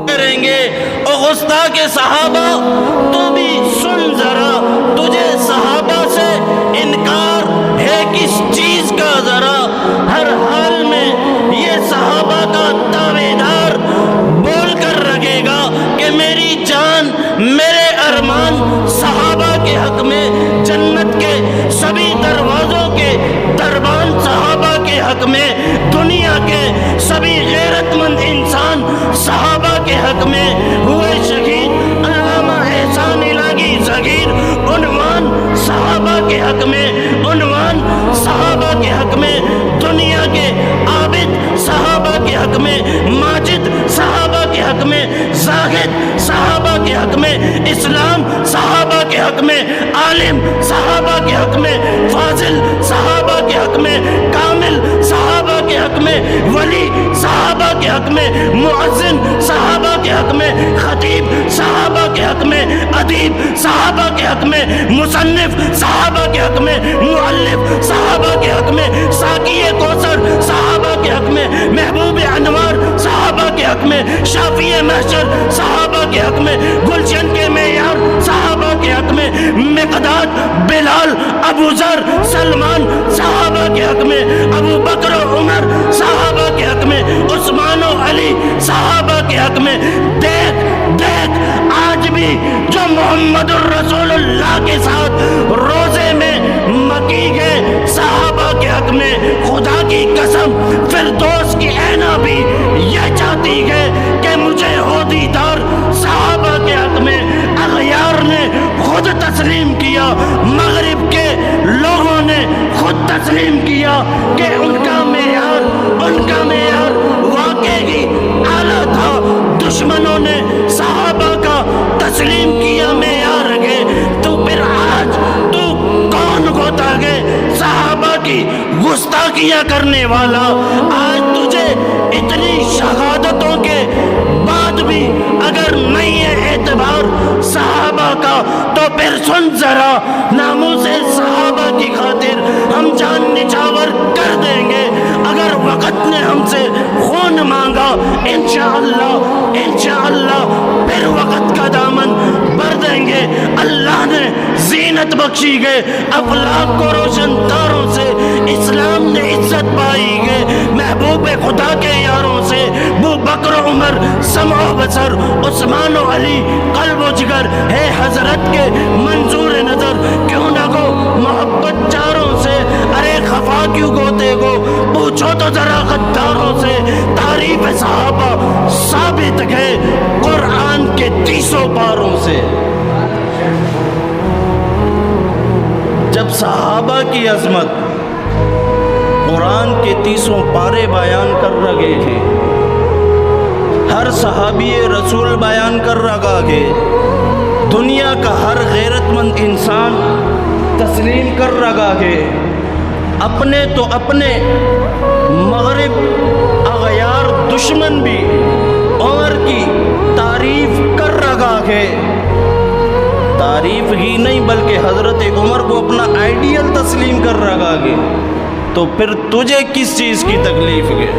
کریں گے او گستاخ صحابہ تو بھی سن ذرا، تجھے صحابہ سے انکار ہے کس چیز کا ذرا، ہر حال میں یہ صحابہ کا دعوے دار بول کر رکھے گا کہ میری جان میرے ارمان صحابہ کے حق میں، جنت کے سبھی دروازوں کے دربان صحابہ کے حق میں، دنیا کے سبھی غیرت مند انسان صحابہ کے حق میں ہوئے شہید علامہ احسان الہی ذخیر، عنوان صحابہ کے حق میں، عنوان صحابہ کے حق میں، دنیا کے عابد صحابہ کے حق میں، ماجد صحابہ کے حق میں، زاہد صحابہ کے حق میں، اسلام صحابہ کے حق میں، عالم صحابہ کے حق میں، فاضل صحابہ کے حق میں، کامل صحابہ کے حق میں، ولی صحابہ کے حق میں، مؤذن صحابہ کے حق میں، خطیب صحابہ کے حق میں، ادیب صحابہ کے حق میں، مصنف صحابہ کے حق میں، مؤلف صحابہ کے حق میں، ساقی کوثر صحابہ کے حق میں، محبوب انوار صحابہ کے حق میں، شافی محشر صحابہ کے حق میں، گلشن کے معیار صحابہ کے حق میں، مقداد بلال ابو ذر سلمان صحابہ کے حق میں، ابو بکر و عمر صحابہ کے حق میں، عثمان و علی صحابہ کے حق میں۔ دیکھ دیکھ آج بھی جو محمد الرسول اللہ کے ساتھ روزے میں مکی گئے صحابہ کے حق میں، خدا کی قسم فردوس کی عینا بھی یہ چاہتی ہے کہ مجھے ہو دیدار صحابہ کے حق میں۔ اغیار نے خود تسلیم کیا، مغرب کے لوگوں نے خود تسلیم کیا کہ ان کا معیار واقعی اعلیٰ تھا۔ دشمنوں نے صحابہ کا تسلیم کیا معیار ہے، تو پھر آج تو کون ہوتا ہے صحابہ کی گستاخیاں کرنے والا؟ آج تجھے اتنی شہادتوں کے بعد بھی اگر نہیں ہے اعتبار صحابہ کا تو پھر سن ذرا، ناموس صحابہ کی خاطر ہم جان نچھاور کر دیں گے۔ اگر وقت نے ہم سے خون مانگا انشاءاللہ پھر وقت کا دامن بھر دیں گے۔ اللہ نے زینت بخشی ہے افلاک کو روشن تاروں سے، اسلام نے عزت پائی ہے محبوب خدا کے یاروں سے۔ ابو بکر و عمر سمع و بصر، عثمان و علی قلب و جگر ہے حضرت کے منظور نظر، کیوں نہ گو محبت چاروں سے، ارے خفا کیوں گوتے گو پوچھو تو ذرا غداروں سے۔ تعریف صحابہ ثابت ہے قرآن کے 30 پاروں سے۔ جب صحابہ کی عظمت قرآن کے 30 پارے بیان کر رہے ہیں، ہر صحابی رسول بیان کر رہا ہے، دنیا کا ہر غیرت مند انسان تسلیم کر رہا ہے، اپنے تو اپنے مغرب اغیار دشمن بھی عمر کی تعریف کر رہا ہے۔ تعریف ہی نہیں بلکہ حضرت عمر کو اپنا آئیڈیل تسلیم کر رہا ہے، تو پھر تجھے کس چیز کی تکلیف ہے؟